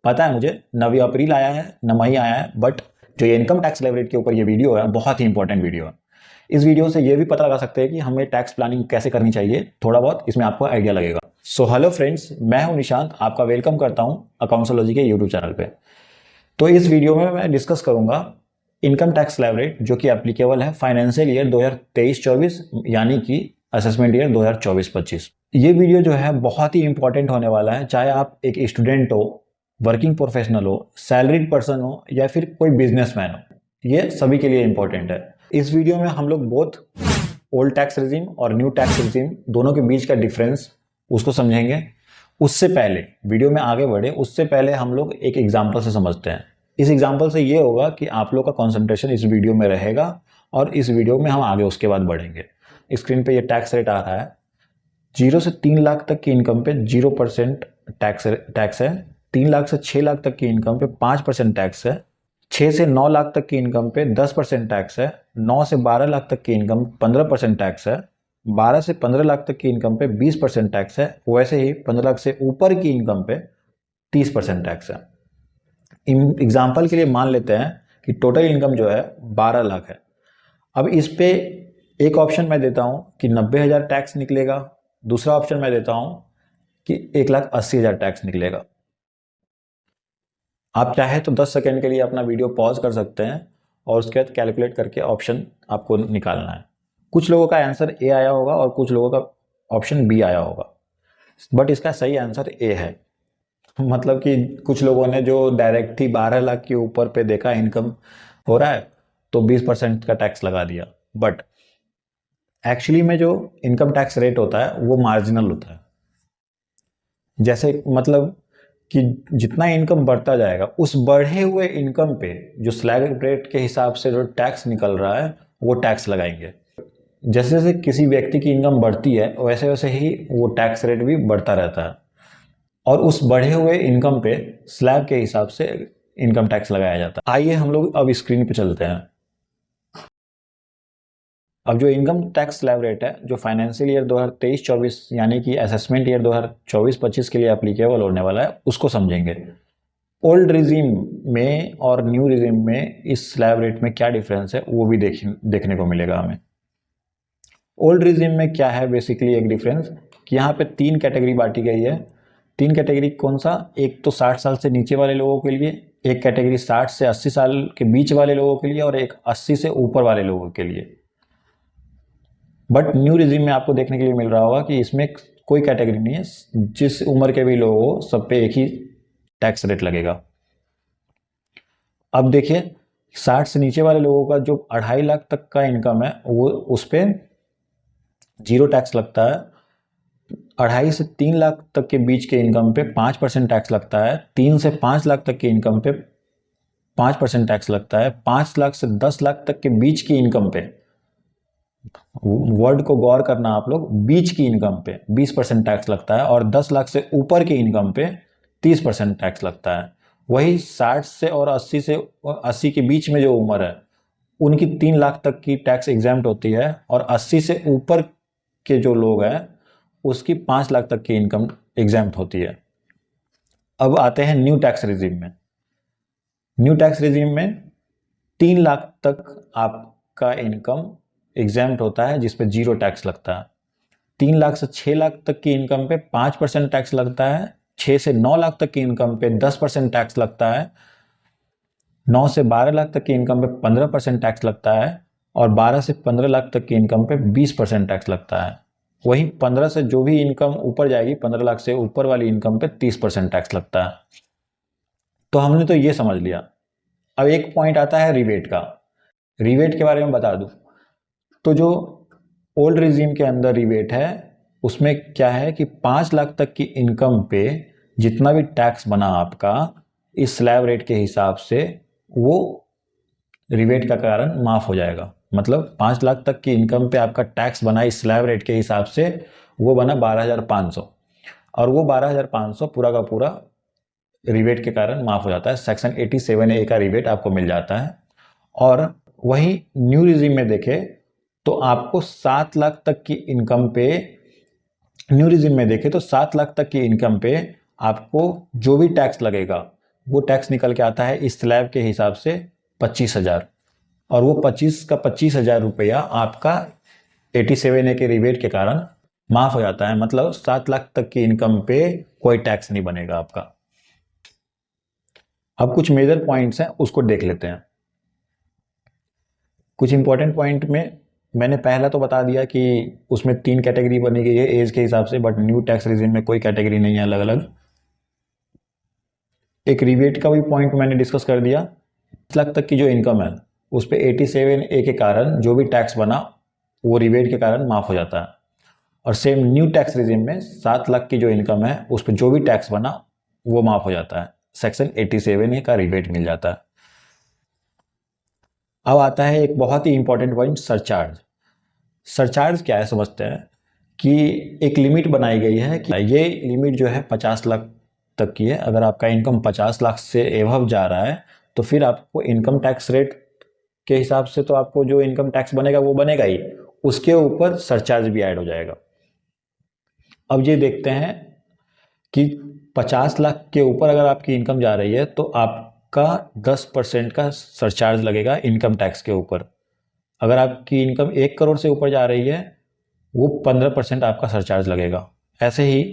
पता है मुझे 9 अप्रैल आया है, 9 मई आया है, बट जो ये इनकम टैक्स स्लैब रेट के ऊपर ये वीडियो है बहुत ही इंपॉर्टेंट वीडियो है। इस वीडियो से ये भी पता लगा सकते हैं कि हमें टैक्स प्लानिंग कैसे करनी चाहिए, थोड़ा बहुत इसमें आपको आइडिया लगेगा। सो हेलो फ्रेंड्स, मैं हूं निशांत, आपका वेलकम करता हूं अकाउंट्सोलॉजी के यूट्यूब चैनल पे। तो इस वीडियो में मैं डिस्कस करूंगा इनकम टैक्स स्लैब रेट जो कि एप्लीकेबल है फाइनेंशियल ईयर 2023-24 यानी कि असेसमेंट ईयर 2024-25। ये वीडियो जो है बहुत ही इंपॉर्टेंट होने वाला है, चाहे आप एक स्टूडेंट हो, वर्किंग प्रोफेशनल हो, सैलरीड पर्सन हो या फिर कोई बिजनेसमैन हो, ये सभी के लिए इंपॉर्टेंट है। इस वीडियो में हम लोग बोथ ओल्ड टैक्स रिजीम और न्यू टैक्स रिजीम दोनों के बीच का डिफरेंस उसको समझेंगे। उससे पहले वीडियो में आगे बढ़े उससे पहले हम लोग एक एग्जाम्पल से समझते हैं। इस एग्जाम्पल से ये होगा कि आप लोग का कॉन्सेंट्रेशन इस वीडियो में रहेगा और इस वीडियो में हम आगे उसके बाद बढ़ेंगे। स्क्रीन पे ये टैक्स रेट आ रहा है। 0 से 3 लाख तक की इनकम पे 0% टैक्स है। 3 लाख से 6 लाख तक की इनकम पे 5% टैक्स है। 6 से 9 लाख तक की इनकम पे 10% टैक्स है। 9 से 12 लाख तक की इनकम 15% टैक्स है। 12 से 15 लाख तक की इनकम पे 20% टैक्स है। वैसे ही 15 लाख से ऊपर की इनकम पे 30% टैक्स है। एग्जाम्पल के लिए मान लेते हैं कि टोटल इनकम जो है 12 लाख है। अब इस पे एक ऑप्शन मैं देता हूं कि 90,000 टैक्स निकलेगा, दूसरा ऑप्शन मैं देता हूं कि 1,80,000 टैक्स निकलेगा। आप चाहे तो 10 सेकेंड के लिए अपना वीडियो पॉज कर सकते हैं और उसके बाद कैलकुलेट करके ऑप्शन आपको निकालना है। कुछ लोगों का आंसर ए आया होगा और कुछ लोगों का ऑप्शन बी आया होगा, बट इसका सही आंसर ए है। मतलब कि कुछ लोगों ने जो डायरेक्ट ही 12 लाख के ऊपर पे देखा इनकम हो रहा है तो 20% का टैक्स लगा दिया, बट एक्चुअली में जो इनकम टैक्स रेट होता है वो मार्जिनल होता है। जैसे मतलब कि जितना इनकम बढ़ता जाएगा उस बढ़े हुए इनकम पे जो स्लैब रेट के हिसाब से जो टैक्स निकल रहा है वो टैक्स लगाएंगे। जैसे जैसे किसी व्यक्ति की इनकम बढ़ती है वैसे वैसे ही वो टैक्स रेट भी बढ़ता रहता है और उस बढ़े हुए इनकम पे स्लैब के हिसाब से इनकम टैक्स लगाया जाता है। आइए हम लोग अब स्क्रीन पे चलते हैं। अब जो इनकम टैक्स स्लैब रेट है जो फाइनेंशियल ईयर 2023-24 यानी कि असेसमेंट ईयर 2024-25 के लिए एप्लीकेबल होने वाला है उसको समझेंगे। ओल्ड रिजीम में और न्यू रिजीम में इस स्लैब रेट में क्या डिफरेंस है वो भी देखने को मिलेगा हमें। ओल्ड रिजीम में क्या है बेसिकली एक डिफरेंस कि यहाँ पे 3 कैटेगरी बांटी गई है। 3 कैटेगरी कौन सा? एक तो 60 साल से नीचे वाले लोगों के लिए, एक कैटेगरी 60 से 80 साल के बीच वाले लोगों के लिए और एक 80 से ऊपर वाले लोगों के लिए। बट न्यू रिजीम में आपको देखने के लिए मिल रहा होगा कि इसमें कोई कैटेगरी नहीं है, जिस उम्र के भी लोग हो सब पे एक ही टैक्स रेट लगेगा। अब देखिए 60 से नीचे वाले लोगों का जो 2.5 लाख तक का इनकम है वो उस पर 0 टैक्स लगता है। 2.5 से 3 लाख तक के बीच के इनकम पे 5% टैक्स लगता है। 3 से 5 लाख तक के इनकम पे 5% टैक्स लगता है। 5 लाख से 10 लाख तक के बीच की इनकम पे, वर्ड को गौर करना आप लोग, बीच की इनकम पे 20% टैक्स लगता है और 10 लाख से ऊपर की इनकम पे 30% टैक्स लगता है। वही 60 से और 80 के बीच में जो उम्र है उनकी 3 लाख तक की टैक्स एग्जाम्प्ट होती है और 80 से ऊपर के जो लोग हैं उसकी 5 लाख तक की इनकम एग्जाम्प्ट होती है। अब आते हैं न्यू टैक्स रिजीम में। न्यू टैक्स रिजीम में 3 लाख तक आपका इनकम एग्जाम्प्ट होता है जिस पे 0 टैक्स लगता है। 3 लाख से 6 लाख तक की इनकम पे 5% टैक्स लगता है। 6 से 9 लाख तक की इनकम पे 10% टैक्स लगता है। 9 से 12 लाख तक की इनकम पे 15% टैक्स लगता है और 12 से 15 लाख तक की इनकम पे 20% टैक्स लगता है। वही 15 से जो भी इनकम ऊपर जाएगी, 15 लाख से ऊपर वाली इनकम पे 30% टैक्स लगता है। तो हमने तो ये समझ लिया। अब एक पॉइंट आता है रिबेट का। रिबेट के बारे में बता दूं तो जो ओल्ड रिजीम के अंदर रिबेट है उसमें क्या है कि 5 लाख तक की इनकम पे जितना भी टैक्स बना आपका इस स्लैब रेट के हिसाब से वो रिबेट का कारण माफ हो जाएगा। मतलब 5 लाख तक की इनकम पे आपका टैक्स बना इस स्लैब रेट के हिसाब से वो बना 12,500 और वो 12,500 पूरा का पूरा रिबेट के कारण माफ हो जाता है। सेक्शन 87A का रिबेट आपको मिल जाता है। और वही न्यू रिजीम में देखे तो आपको 7 लाख तक की इनकम पे, न्यू रिजीम में देखे तो 7 लाख तक की इनकम पे आपको जो भी टैक्स लगेगा वो टैक्स निकल के आता है इस स्लैब के हिसाब से 25,000, और वो 25,000 रुपया आपका 87A के रिबेट के कारण माफ हो जाता है। मतलब 7 लाख तक की इनकम पे कोई टैक्स नहीं बनेगा आपका। अब कुछ मेजर पॉइंट्स हैं, उसको देख लेते हैं। कुछ इंपॉर्टेंट पॉइंट में मैंने पहला तो बता दिया कि उसमें 3 कैटेगरी बनी गई है एज के हिसाब से, बट न्यू टैक्स रिजिम में कोई कैटेगरी नहीं है, अलग अलग। एक रिबेट का भी पॉइंट मैंने डिस्कस कर दिया। 10 लाख तक की जो इनकम है उस पर 87A के कारण जो भी टैक्स बना वो रिबेट के कारण माफ हो जाता है। और सेम न्यू टैक्स रिजिम में 7 लाख की जो इनकम है उस पर जो भी टैक्स बना वो माफ हो जाता है, सेक्शन 87A का रिबेट मिल जाता है। अब आता है एक बहुत ही इंपॉर्टेंट पॉइंट, सरचार्ज। सरचार्ज क्या है समझते हैं कि एक लिमिट बनाई गई है कि ये लिमिट जो है 50 लाख तक की है। अगर आपका इनकम 50 लाख से एबव जा रहा है तो फिर आपको इनकम टैक्स रेट के हिसाब से तो आपको जो इनकम टैक्स बनेगा वो बनेगा ही, उसके ऊपर सरचार्ज भी ऐड हो जाएगा। अब ये देखते हैं कि 50 लाख के ऊपर अगर आपकी इनकम जा रही है तो आपका 10% का सरचार्ज लगेगा इनकम टैक्स के ऊपर। अगर आपकी इनकम 1 करोड़ से ऊपर जा रही है वो 15% आपका सरचार्ज लगेगा। ऐसे ही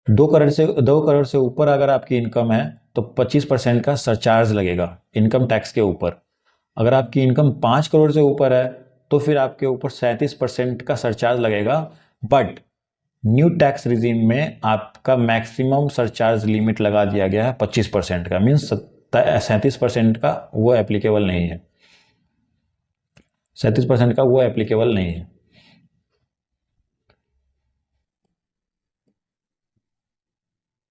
2 करोड़ से ऊपर अगर आपकी इनकम है तो 25% का सरचार्ज लगेगा इनकम टैक्स के ऊपर। अगर आपकी इनकम 5 करोड़ से ऊपर है तो फिर आपके ऊपर 37% का सरचार्ज लगेगा। बट न्यू टैक्स रिजीम में आपका मैक्सिमम सरचार्ज लिमिट लगा दिया गया है 25% का, मीन्स 37% का वो एप्लीकेबल नहीं है। 37% का वो एप्लीकेबल नहीं है।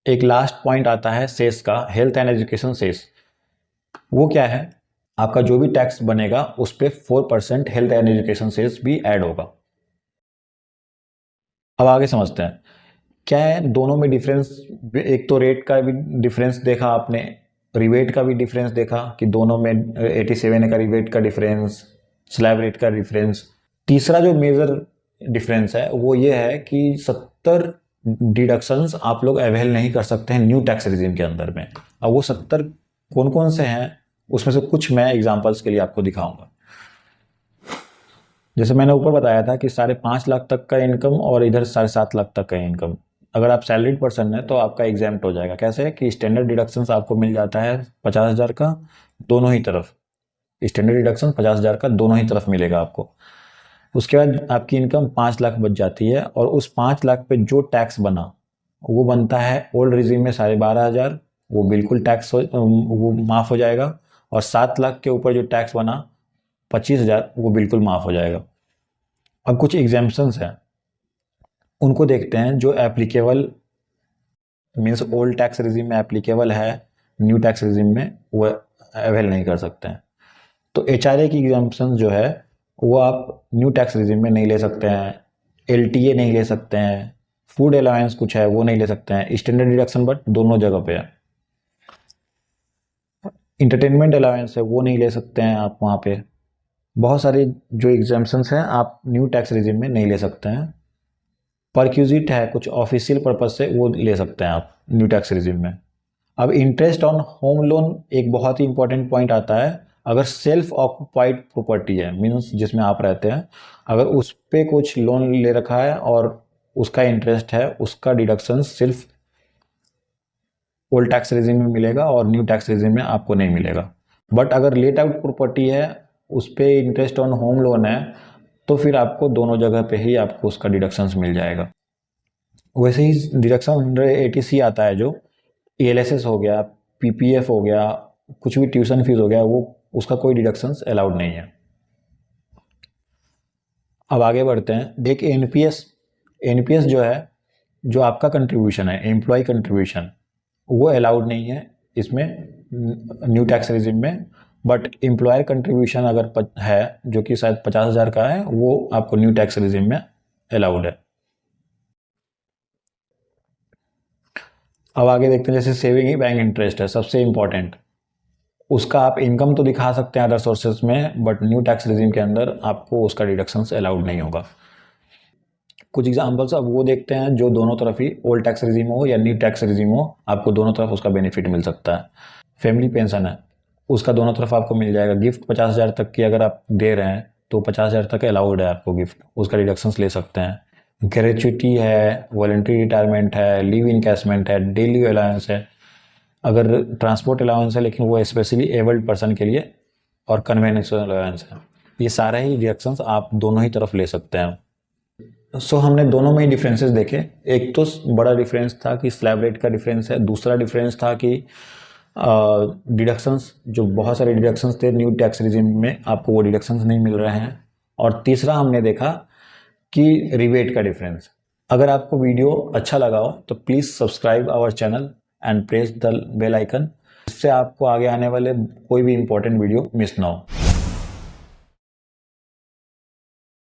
एक लास्ट पॉइंट आता है सेस का, हेल्थ एंड एजुकेशन सेस। वो क्या है, आपका जो भी टैक्स बनेगा उस पर 4% हेल्थ एंड एजुकेशन सेस भी ऐड होगा। अब आगे समझते हैं क्या है दोनों में डिफरेंस। एक तो रेट का भी डिफरेंस देखा आपने, रिबेट का भी डिफरेंस देखा कि दोनों में 87 का रिबेट का डिफरेंस, स्लैब रेट का डिफरेंस। तीसरा जो मेजर डिफरेंस है वो ये है कि 70 डिडक्शंस आप लोग अवेल नहीं कर सकते हैं न्यू टैक्स रिजीम के अंदर में। अब वो 70 कौन कौन से हैं उसमें से कुछ मैं एग्जांपल्स के लिए आपको दिखाऊंगा। जैसे मैंने ऊपर बताया था कि 5.5 लाख तक का इनकम और इधर 7.5 लाख तक का इनकम, अगर आप सैलरीड पर्सन है तो आपका एग्जाम्प्ट हो जाएगा। कैसे कि स्टैंडर्ड डिडक्शंस आपको मिल जाता है 50,000 का दोनों ही तरफ, स्टैंडर्ड डिडक्शन 50,000 का दोनों ही तरफ मिलेगा आपको। उसके बाद आपकी इनकम 5 लाख बच जाती है और उस 5 लाख पे जो टैक्स बना वो बनता है ओल्ड रिजीम में 12,500, वो बिल्कुल टैक्स वो माफ़ हो जाएगा। और 7 लाख के ऊपर जो टैक्स बना 25,000 वो बिल्कुल माफ़ हो जाएगा। अब कुछ एग्जाम्पशंस हैं उनको देखते हैं जो applicable, means old tax regime में एप्लीकेबल है, न्यू टैक्स रिजीम में वो अवेल नहीं कर सकते हैं। तो HRA की एग्जाम्पशन जो है वो आप न्यू टैक्स रिजीम में नहीं ले सकते हैं, LTA नहीं ले सकते हैं, फूड अलाउंस कुछ है वो नहीं ले सकते हैं, स्टैंडर्ड डिडक्शन बट दोनों जगह पे है, इंटरटेनमेंट अलाउंस है वो नहीं ले सकते हैं आप वहाँ पे। बहुत सारे जो एग्जाम्पशंस हैं आप न्यू टैक्स रिजीम में नहीं ले सकते हैं। परक्यूजिट है कुछ ऑफिशियल पर्पज से, वो ले सकते हैं आप न्यू टैक्स रिजीम में। अब इंटरेस्ट ऑन होम लोन एक बहुत ही इंपॉर्टेंट पॉइंट आता है। अगर सेल्फ ऑक्युपाइड प्रॉपर्टी है, मीन्स जिसमें आप रहते हैं, अगर उस पर कुछ लोन ले रखा है और उसका इंटरेस्ट है, उसका डिडक्शन सिर्फ ओल्ड टैक्स रिजीम में मिलेगा और न्यू टैक्स रिजीम में आपको नहीं मिलेगा। बट अगर लेट आउट प्रॉपर्टी है, उस पर इंटरेस्ट ऑन होम लोन है, तो फिर आपको दोनों जगह पे ही आपको उसका डिडक्शंस मिल जाएगा। वैसे ही डिडक्शन अंडर ATC आता है जो ALSS हो गया, PPF हो गया, कुछ भी ट्यूशन फीस हो गया, वो उसका कोई डिडक्शंस अलाउड नहीं है। अब आगे बढ़ते हैं। एक NPS जो है, जो आपका कंट्रीब्यूशन है, एम्प्लॉय कंट्रीब्यूशन, वो अलाउड नहीं है इसमें न्यू टैक्स रिजिम में। बट एम्प्लॉयर कंट्रीब्यूशन अगर है जो कि शायद 50,000 का है, वो आपको न्यू टैक्स रिजिम में अलाउड है। अब आगे देखते हैं, जैसे सेविंग ही बैंक इंटरेस्ट है सबसे इंपॉर्टेंट, उसका आप इनकम तो दिखा सकते हैं अदर सोर्सेज में, बट न्यू टैक्स रिजीम के अंदर आपको उसका डिडक्शंस अलाउड नहीं होगा। कुछ एग्जांपल्स अब वो देखते हैं जो दोनों तरफ ही ओल्ड टैक्स रिजीम हो या न्यू टैक्स रिजीम हो, आपको दोनों तरफ उसका बेनिफिट मिल सकता है। फैमिली पेंशन है, उसका दोनों तरफ आपको मिल जाएगा। गिफ्ट 50,000 तक की अगर आप दे रहे हैं तो 50,000 तक अलाउड है आपको गिफ्ट, उसका डिडक्शंस ले सकते हैं। ग्रेचुटी है, वॉलंटरी रिटायरमेंट है, लीव इनकैशमेंट है, डेली अलाउंस है। अगर ट्रांसपोर्ट अलाउंस है लेकिन वो स्पेशली एबल्ड पर्सन के लिए, और कन्वेंशनल अलाउंस है। ये सारे ही डिडक्शंस आप दोनों ही तरफ ले सकते हैं। सो हमने दोनों में ही डिफरेंसेस देखे। एक तो बड़ा डिफरेंस था कि स्लैब रेट का डिफरेंस है, दूसरा डिफरेंस था कि डिडक्शंस, जो बहुत सारे डिडक्शंस थे न्यू टैक्स रिजिम में आपको वो डिडक्शंस नहीं मिल रहे हैं। और तीसरा हमने देखा कि रिबेट का डिफरेंस। अगर आपको वीडियो अच्छा लगा हो तो please subscribe our channel and press the bell icon, इससे आपको आगे आने वाले कोई भी इंपॉर्टेंट वीडियो मिस ना हो।